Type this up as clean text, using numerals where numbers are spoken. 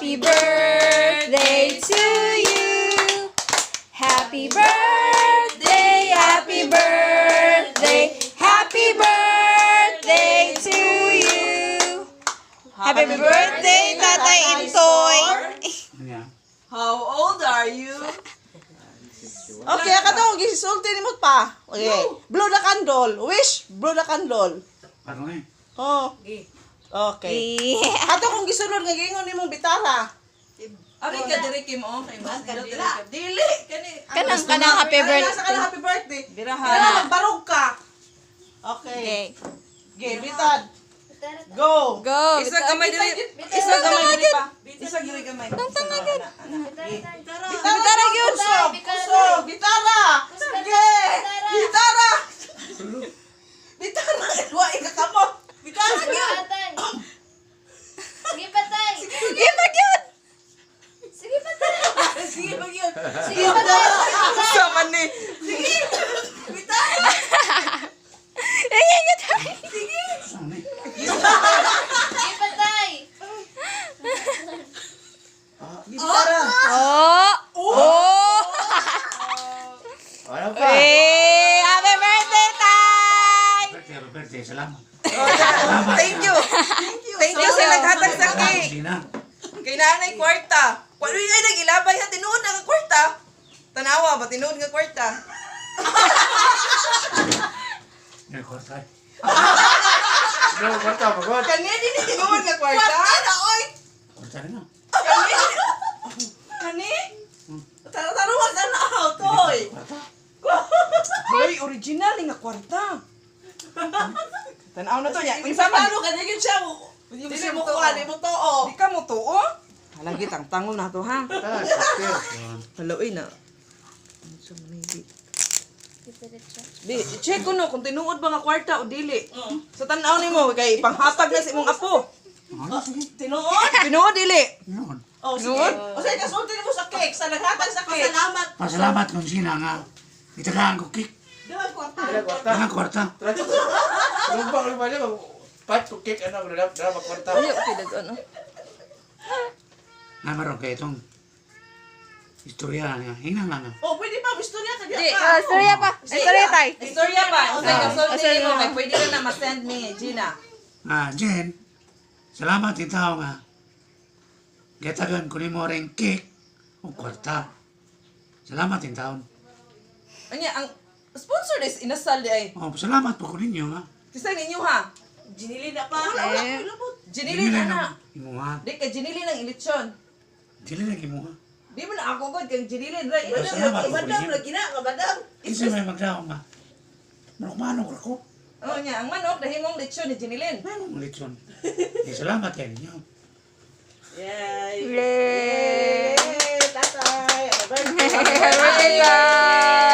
Happy birthday to you. Happy birthday, happy birthday, happy birthday to you. Happy birthday, Tatay Intoy. Yeah. How old are you? Okay, katong gisulti nimot pa. Okay. Blow the candle. Wish, blow the candle. Ano eh? Oh. Okay. Ato kung gisunod nga gingon nimong bitara. Abi ka diri kim o kay mas dili. Dili kani. Kanang happy Nasa birthday. ka happy birthday. Birahan. Kana magbarog ka. Okay. Okay. Okay, bitad. Go. Go. Isa gamay diri. Isa gamay diri pa. Isa diri gamay. Tantang agad. Bitara gyud. Puso, bitara. Sige. Bitara. Bitara. Wa ika kamo. Bitara gyud. Sige patay. Sige pa yun. Sige patay. Sige ba gyud? Sige patay. Sa man ni. Ay, tayo. Ano eh? Sige patay. Bitara. Oh. Oh. Ano pa? Hey, happy birthday, Tay. Birthday, salamat. Thank you. Thank you sa naghatag sa Salamat, cake. Sina. Kay nanay kwarta. Kuno ay nagilabay ha tinuod nga kwarta. Tanawa ba tinuod nga kwarta? Yan, kwarta. Ano, kwarta, pagod. Kani din tinuod nga kwarta. Kwarta oy. Kwarta rin na. Kani? Taruhan ka na out, oy. Kwarta. Hoy, original nga kwarta. Tanaw na to niya. Sa mano ka gyud siya. Dili Dili mo mo to. kuha, di mo to, oh. Di ka mo tuo? Halagi tang tango na to ha. Yan. Haloy na. Di, check ko no kung tinuod ba nga kwarta o dili. Sa tanaw nimo kay panghatag na sa imong apo. Ano, sige. Tinuod. Tinuod dili. Yun. Oh, sige. O sige, kasulti mo sa cake, sa naghatag sa cake. Salamat. Pasalamat kung sina nga. Itagaan ko kik. Dahan kwarta. Ang kwarta. Lumbang lupa niya, pat ko cake ano, dalam magkwarta. Ayo kidag ano. Namaroon kayo itong istorya nga. Hinang lang. Oh, pwede pa, gusto niya ka Di, pa. Storya pa. Storya, Tay. Istorya pa. Usay ka Usay sulti mo na. kay pwede ka na ma-send ni Gina. Jen, salamat yung tao nga. Gatagan ko ni mo rin cake o kwarta. Salamat yung taon. Anya ang sponsor is inasal di ay. Oh, salamat po ko ninyo nga. Kisay ninyo ha. Ginili na pa. Eh. Jinilin na. Imuha. Di ka jinilin ang ilitsyon. Dili na imuha. Di mo na ako god kang jinilin ra. Salamat po ko Madam, ninyo. lagi na, madam. Isa may magdaong nga. Manok-manok ako. Oh nya ang manok dahimong litsyon ni jinilin. Manong litson. Salamat kayo ninyo. Yay. Yay. Yay, tatay. Happy birthday. Happy birthday, Tay.